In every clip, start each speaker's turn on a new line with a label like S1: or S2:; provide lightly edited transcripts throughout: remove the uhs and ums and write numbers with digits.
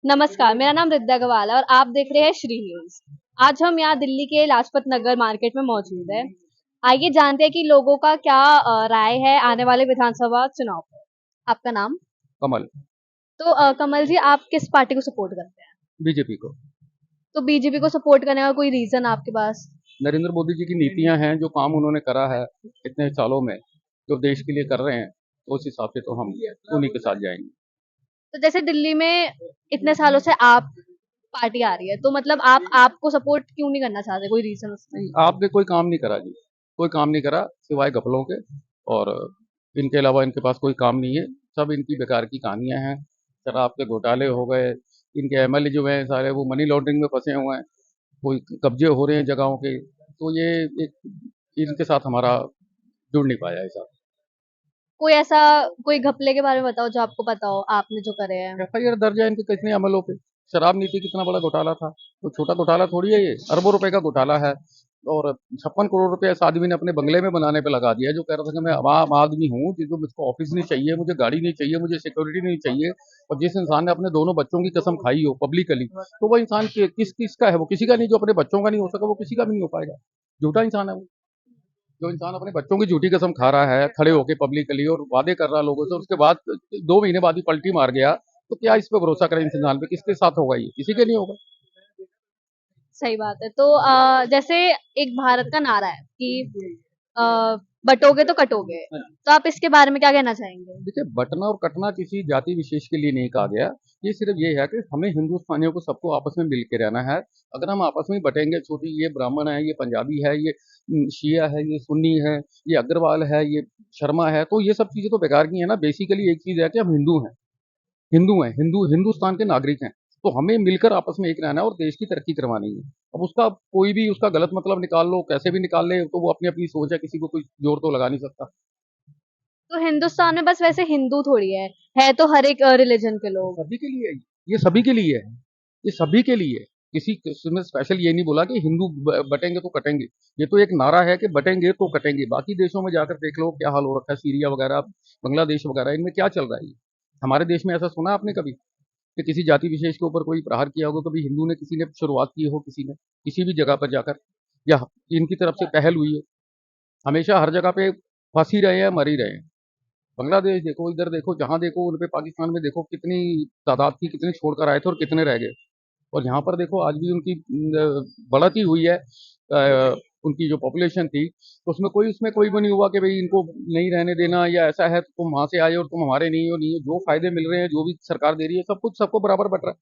S1: नमस्कार, मेरा नाम रिद्धा गवाल है और आप देख रहे हैं श्री न्यूज। आज हम यहाँ दिल्ली के लाजपत नगर मार्केट में मौजूद है। आइए जानते हैं कि लोगों का क्या राय है आने वाले विधानसभा चुनाव पर। आपका नाम?
S2: कमल।
S1: तो कमल जी, आप किस पार्टी को सपोर्ट करते हैं?
S2: बीजेपी को।
S1: तो बीजेपी को सपोर्ट करने का कोई रीजन आपके पास?
S2: नरेंद्र मोदी जी की नीतियां हैं, जो काम उन्होंने करा है इतने सालों में, जो देश के लिए कर रहे हैं, तो उस हिसाब से तो हम उन्हीं के साथ जाएंगे।
S1: तो जैसे दिल्ली में इतने सालों से आप पार्टी आ रही है, तो मतलब आप आपको सपोर्ट क्यों नहीं करना चाहते? कोई रीजन उसमें?
S2: नहीं, आपने कोई काम नहीं करा जी, कोई काम नहीं करा सिवाय घपलों के। और इनके अलावा इनके पास कोई काम नहीं है। सब इनकी बेकार की कहानियां हैं। शराब के घोटाले हो गए, इनके एमएलए जो हैं सारे वो मनी लॉन्ड्रिंग में फंसे हुए हैं, कोई कब्जे हो रहे हैं जगहों के। तो ये एक, इनके साथ हमारा जुड़ नहीं पाया ऐसा।
S1: कोई ऐसा कोई घपले के बारे में बताओ जो आपको पता हो, आपने जो करे हैं।
S2: एफआईआर दर्ज है इनके कितने अमलों पे। शराब नीति कितना बड़ा घोटाला था, तो छोटा घोटाला थोड़ी है ये, अरबों रुपए का घोटाला है। और 56 करोड़ रुपए इस आदमी ने अपने बंगले में बनाने पे लगा दिया, जो कह रहा था कि मैं आम आदमी हूँ, जिसको मुझको ऑफिस नहीं चाहिए, मुझे गाड़ी नहीं चाहिए, मुझे सिक्योरिटी नहीं चाहिए। और जिस इंसान ने अपने दोनों बच्चों की कसम खाई हो पब्लिकली, तो वो इंसान किस किस का है? वो किसी का नहीं। जो अपने बच्चों का नहीं हो सका, वो किसी का भी नहीं हो पाएगा। झूठा इंसान है वो। जो इंसान अपने बच्चों की झूठी कसम खा रहा है खड़े होके पब्लिकली और वादे कर रहा है लोगों से, और उसके बाद 2 महीने बाद ही पलटी मार गया, तो क्या इस पे भरोसा करें? इंसान पे किसके साथ होगा? ये किसी के नहीं होगा।
S1: सही बात है। तो जैसे एक भारत का नारा है कि अ, बटोगे तो कटोगे, तो आप इसके बारे में क्या कहना चाहेंगे?
S2: देखिए, बंटना और कटना किसी जाति विशेष के लिए नहीं कहा गया। ये सिर्फ ये है कि हमें हिंदुस्तानियों को सबको आपस में मिल के रहना है। अगर हम आपस में बटेंगे, छोटी ये ब्राह्मण है, ये पंजाबी है, ये शिया है, ये सुन्नी है, ये अग्रवाल है, ये शर्मा है, तो ये सब चीजें तो बेकार की है ना। बेसिकली एक चीज है कि हम हिंदू हिंदुस्तान के नागरिक हैं। तो हमें मिलकर आपस में एक रहना है और देश की तरक्की करवानी है। अब उसका कोई भी उसका गलत मतलब निकाल लो, कैसे भी निकाल ले, तो वो अपनी अपनी सोच है, किसी को कोई जोर तो लगा नहीं सकता।
S1: तो हिंदुस्तान में बस वैसे हिंदू थोड़ी है तो हर एक रिलीजन के लोग।
S2: सभी के लिए है ये, सभी के लिए है, ये सभी के लिए है। किसी में स्पेशल ये नहीं बोला कि हिंदू बटेंगे तो कटेंगे। ये तो एक नारा है कि बटेंगे तो कटेंगे। बाकी देशों में जाकर देख लो क्या हाल हो रखा है, सीरिया वगैरह, बांग्लादेश वगैरह, इनमें क्या चल रहा है। हमारे देश में ऐसा सुना आपने कभी कि किसी जाति विशेष के ऊपर कोई प्रहार किया होगा? कभी हिंदू ने, किसी ने शुरुआत की हो, किसी ने किसी भी जगह पर जाकर, या इनकी तरफ से पहल हुई हो? हमेशा हर जगह पे फंस ही रहे हैं, मर ही रहे हैं। बांग्लादेश देखो, इधर देखो, जहाँ देखो उन पे, पाकिस्तान में देखो कितनी तादाद थी, कितने छोड़कर आए थे और कितने रह गए। और यहाँ पर देखो आज भी उनकी बढ़ती हुई है। उनकी जो पॉपुलेशन थी, तो उसमें कोई वो नहीं हुआ कि भाई इनको नहीं रहने देना, या ऐसा है तो तुम वहां से आए और तुम हमारे नहीं हो। नहीं हो, जो फायदे मिल रहे हैं, जो भी सरकार दे रही है, सब कुछ सबको बराबर बट रहा है।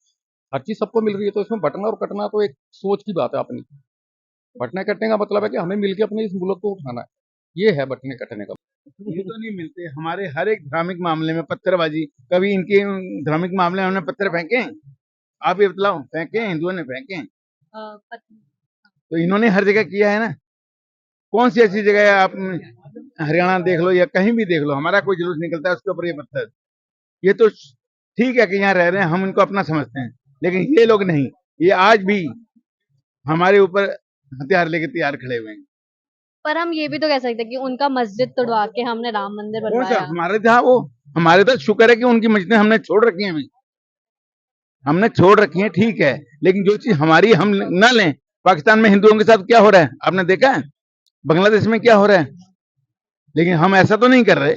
S2: हर चीज सबको मिल रही है, तो इसमें बटना और कटना तो एक सोच की बात है अपनी। बटने कटने का मतलब है कि हमें मिलकर अपने इस मुल्क को उठाना है। ये है बटने कटने का।
S3: ये तो नहीं मिलते हमारे हर एक धार्मिक मामले में पत्थरबाजी। कभी इनके धार्मिक मामले में हमने पत्थर फेंके हैं? आप ये बतलाओ, फेंके हैं? हिंदुओं ने फेंके हैं? तो इन्होंने हर जगह किया है ना। कौन सी ऐसी जगह है, आप हरियाणा देख लो या कहीं भी देख लो, हमारा कोई जुलूस निकलता है उसके ऊपर ये पत्थर। ये तो ठीक है कि यहाँ रह रहे हैं, हम इनको अपना समझते हैं, लेकिन ये लोग नहीं। ये आज भी हमारे ऊपर हथियार लेके तैयार खड़े हुए हैं।
S1: पर हम ये भी तो कह सकते हैं कि उनका मस्जिद तोड़वा के हमने राम मंदिर
S3: कौन सा
S1: बनवाया।
S3: हमारे था वो? हमारे तो शुक्र है कि उनकी मस्जिदें हमने छोड़ रखी हैं। अभी हमने छोड़ रखी है, ठीक है, लेकिन जो चीज हमारी हम न लें। पाकिस्तान में हिंदुओं के साथ क्या हो रहा है आपने देखा है? बांग्लादेश में क्या हो रहा है? लेकिन हम ऐसा तो नहीं कर रहे।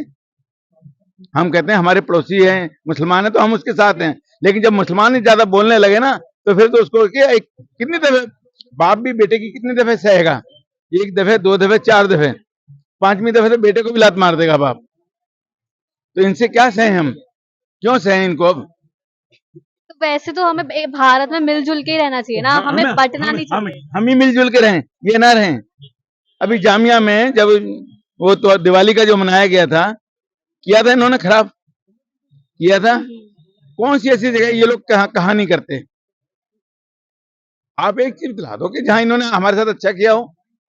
S3: हम कहते हैं हमारे पड़ोसी हैं, मुसलमान है, तो हम उसके साथ हैं। लेकिन जब मुसलमान ही ज्यादा बोलने लगे ना, तो फिर तो उसको क्या कितनी दफे बाप भी बेटे की कितनी दफे सहेगा? एक दफे, दो दफे, चार दफे, पांचवी दफे तो बेटे को भी लात मार देगा बाप। तो इनसे क्या सहे हम? क्यों सहे इनको? अब
S1: तो वैसे तो हमें भारत में मिलजुल के ही रहना चाहिए ना, हमें बंटना नहीं चाहिए।
S3: हम ही मिलजुल के रहें, ये ना रहें। अभी जामिया में जब वो तो दिवाली का जो मनाया गया था, किया था इन्होंने खराब किया था। कौन सी ऐसी जगह ये लोग कहा नहीं करते? आप एक चीज दिला दो कि जहां इन्होंने हमारे साथ अच्छा किया हो।